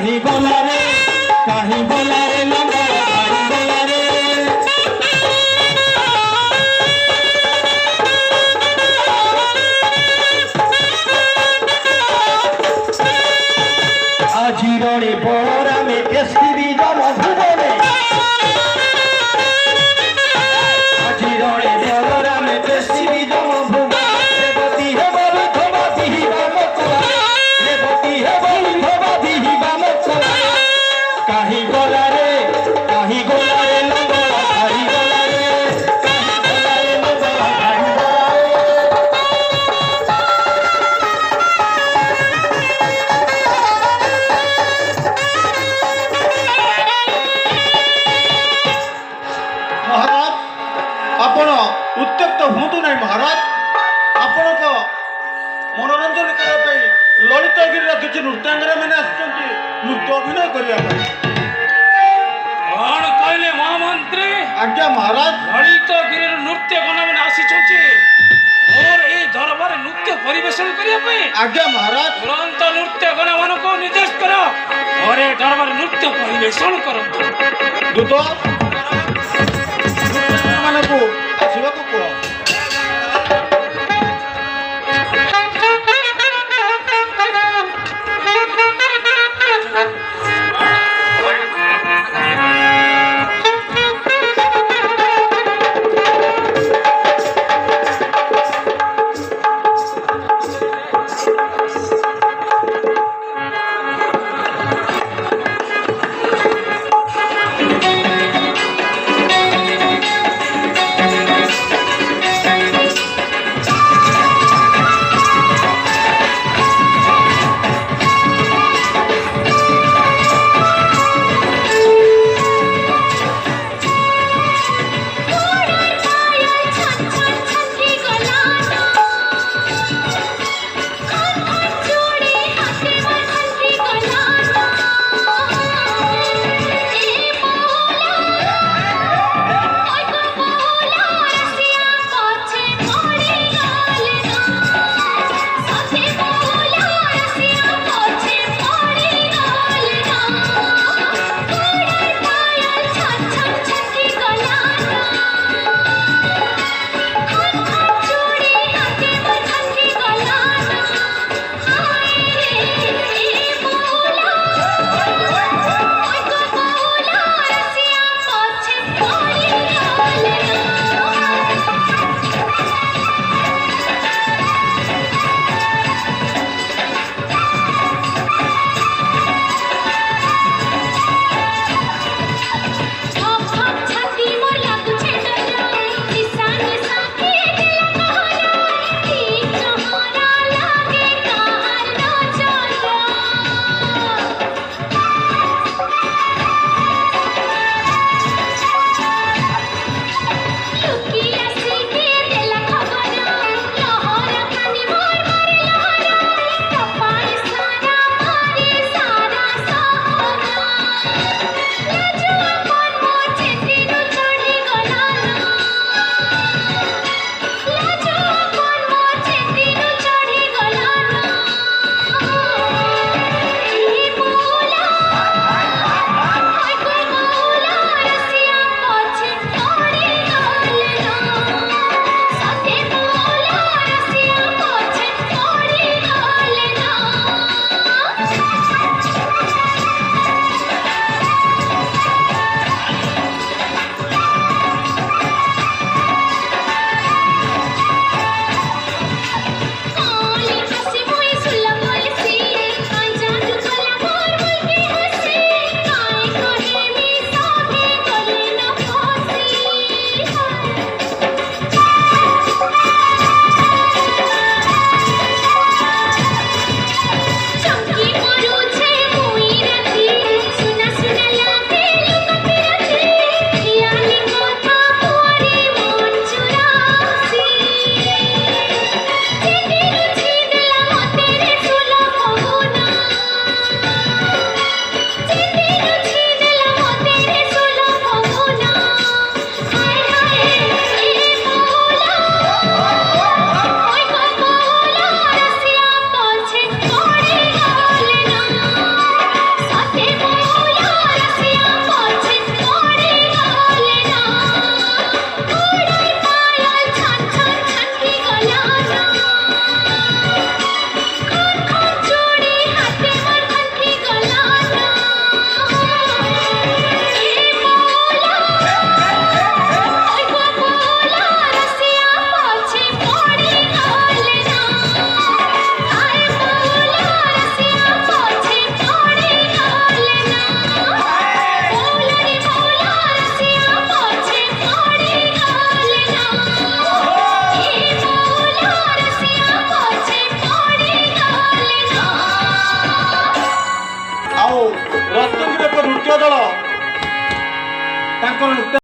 কাহি গলারে লঙ্গল কাহি গলারে আজিরণে বড়রামে পৃথিবী জনভুবনে আজিরণে বড়রামে পৃথিবী জনভুবনে রেবতী হে বলিধবা দিহিবা মতলা রেবতী হে বলিধবা দিহিবা মতলা কাহি গলারে লঙ্গল কাহি গলারে লঙ্গল কাহি গলারে महाराज आपण उत्त्यक्त हुँतु नै महाराज आपण मनोरंजन करने ललितगिरी किसी नृत्यांगना मैंने आसुच्च नृत्य अभिनय करने कौन कहले महामंत्री आज्ञा महाराज ललितगिरी नृत्य गण मैंने आसी और ये दरबार नृत्य परिवेशन करने आज्ञा महाराज तुरंत नृत्य गण मान को निर्देश करो और ये दरबार नृत्य परिवेशन करो दूत मानकु आसवाक कह ରତ୍ନଗିରି ଏକ ନୃତ୍ୟ ଦଳ ତାଙ୍କର ନୃତ୍ୟ